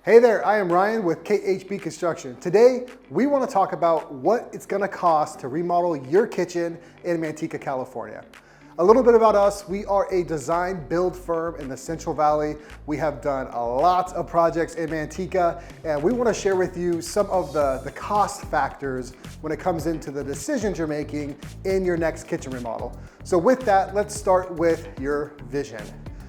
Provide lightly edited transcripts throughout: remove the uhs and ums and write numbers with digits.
Hey there, I am Ryan with KHB Construction. Today, we want to talk about what it's going to cost to remodel your kitchen in Manteca, California. A little bit about us, we are a design build firm in the Central Valley. We have done a lot of projects in Manteca, and we want to share with you some of the cost factors when it comes into the decisions you're making in your next kitchen remodel. So with that, let's start with your vision.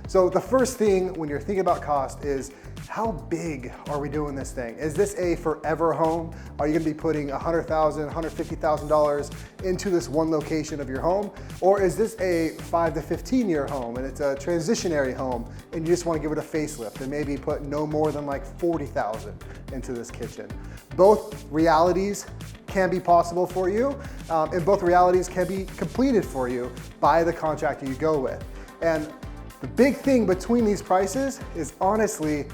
So the first thing when you're thinking about cost is, how big are we doing this thing? Is this a forever home? Are you gonna be putting $100,000, $150,000 into this one location of your home? Or is this a 5 to 15 year home and it's a transitionary home and you just wanna give it a facelift and maybe put no more than like 40,000 into this kitchen? Both realities can be possible for you, and both realities can be completed for you by the contractor you go with. And the big thing between these prices is honestly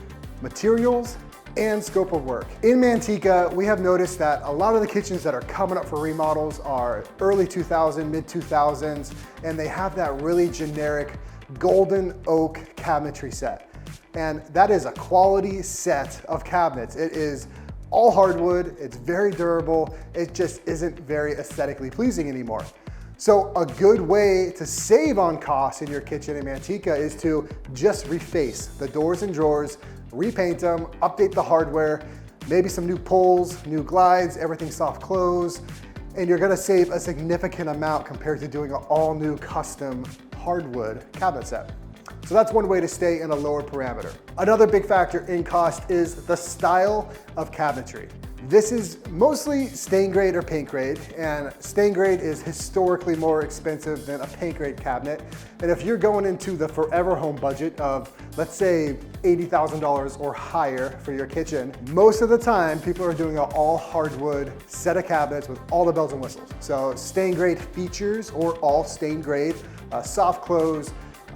materials and scope of work. In Manteca, we have noticed that a lot of the kitchens that are coming up for remodels are early 2000s, mid 2000s, and they have that really generic golden oak cabinetry set. And that is a quality set of cabinets. It is all hardwood, it's very durable, it just isn't very aesthetically pleasing anymore. So a good way to save on costs in your kitchen in Manteca is to just reface the doors and drawers, repaint them, update the hardware, maybe some new pulls, new glides, everything soft close, and you're gonna save a significant amount compared to doing an all new custom hardwood cabinet set. So that's one way to stay in a lower parameter. Another big factor in cost is the style of cabinetry. This is mostly stain grade or paint grade, and stain grade is historically more expensive than a paint grade cabinet. And if you're going into the forever home budget of, let's say, $80,000 or higher for your kitchen, most of the time people are doing an all hardwood set of cabinets with all the bells and whistles. So stain grade features or all stain grade, soft close,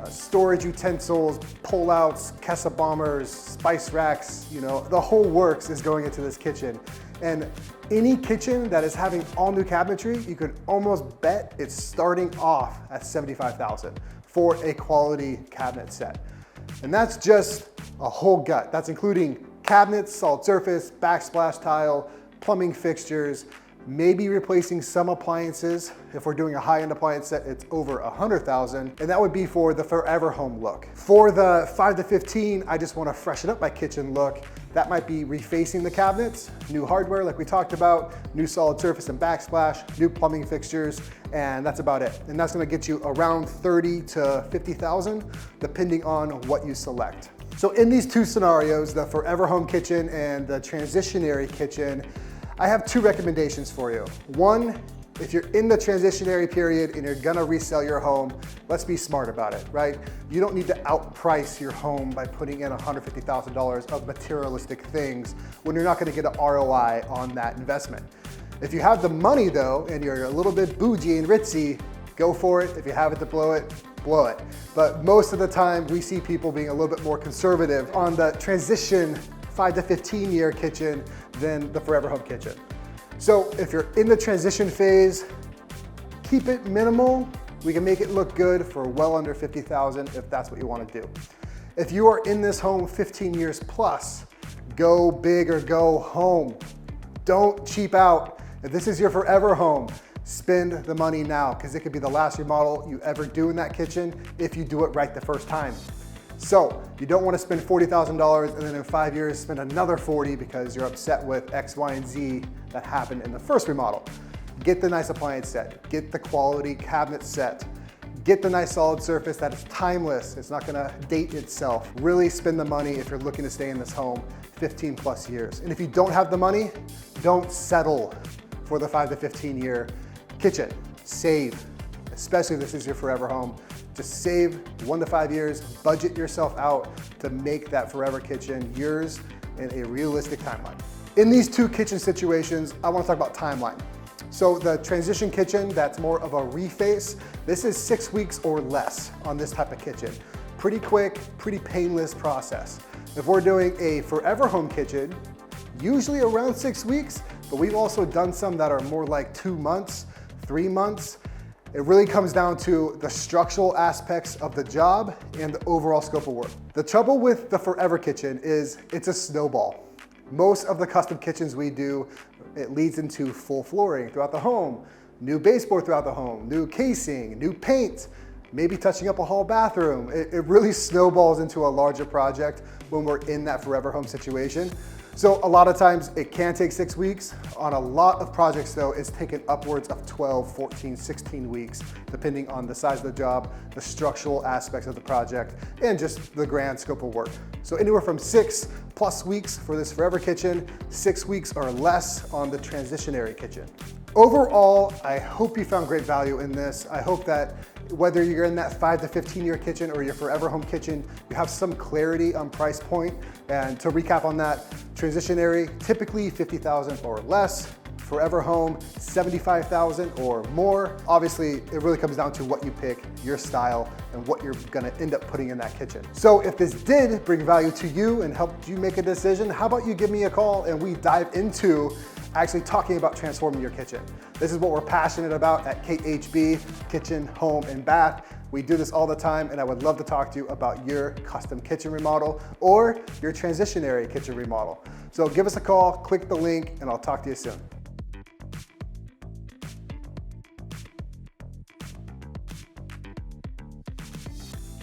storage utensils, pull-outs, Kessa bombers, spice racks, you know, the whole works is going into this kitchen. And any kitchen that is having all new cabinetry, you could almost bet it's starting off at $75,000 for a quality cabinet set. And that's just a whole gut. That's including cabinets, solid surface, backsplash tile, plumbing fixtures, maybe replacing some appliances. If we're doing a high-end appliance set, it's over $100,000, and that would be for the forever home look. For the 5 to 15, I just want to freshen up my kitchen look. That might be refacing the cabinets, new hardware like we talked about, new solid surface and backsplash, new plumbing fixtures, and that's about it. And that's going to get you around $30,000 to $50,000, depending on what you select. So in these two scenarios, the forever home kitchen and the transitionary kitchen, I have two recommendations for you. One, if you're in the transitionary period and you're gonna resell your home, let's be smart about it, right? You don't need to outprice your home by putting in $150,000 of materialistic things when you're not gonna get an ROI on that investment. If you have the money though, and you're a little bit bougie and ritzy, go for it. If you have it to blow it, blow it. But most of the time, we see people being a little bit more conservative on the transition 5 to 15 year kitchen than the forever home kitchen. So if you're in the transition phase, keep it minimal. We can make it look good for well under $50,000 if that's what you want to do. If you are in this home 15 years plus, go big or go home. Don't cheap out. If this is your forever home, spend the money now, because it could be the last remodel you ever do in that kitchen if you do it right the first time. So you don't want to spend $40,000 and then in 5 years spend another 40 because you're upset with X, Y, and Z that happened in the first remodel. Get the nice appliance set, get the quality cabinet set, get the nice solid surface that is timeless, it's not gonna date itself. Really spend the money if you're looking to stay in this home 15 plus years. And if you don't have the money, don't settle for the 5 to 15 year kitchen. Save, especially if this is your forever home. Just save 1 to 5 years, budget yourself out to make that forever kitchen yours in a realistic timeline. In these two kitchen situations, I want to talk about timeline. So the transition kitchen, that's more of a reface. This is 6 weeks or less on this type of kitchen. Pretty quick, pretty painless process. If we're doing a forever home kitchen, usually around 6 weeks, but we've also done some that are more like 2 months, 3 months. It really comes down to the structural aspects of the job and the overall scope of work. The trouble with the Forever Kitchen is it's a snowball. Most of the custom kitchens we do, it leads into full flooring throughout the home, new baseboard throughout the home, new casing, new paint, maybe touching up a hall bathroom. It really snowballs into a larger project when we're in that forever home situation. So a lot of times it can take 6 weeks. On a lot of projects though, it's taken upwards of 12, 14, 16 weeks, depending on the size of the job, the structural aspects of the project, and just the grand scope of work. So anywhere from 6+ weeks for this forever kitchen, 6 weeks or less on the transitionary kitchen. Overall, I hope you found great value in this. I hope that whether you're in that 5 to 15 year kitchen or your forever home kitchen, you have some clarity on price point. And to recap on that, transitionary, typically $50,000 or less. Forever home, $75,000 or more. Obviously, it really comes down to what you pick, your style, and what you're gonna end up putting in that kitchen. So if this did bring value to you and helped you make a decision, how about you give me a call and we dive into actually talking about transforming your kitchen. This is what we're passionate about at KHB, Kitchen, Home, and Bath. We do this all the time, and I would love to talk to you about your custom kitchen remodel or your transitionary kitchen remodel. So give us a call, click the link, and I'll talk to you soon.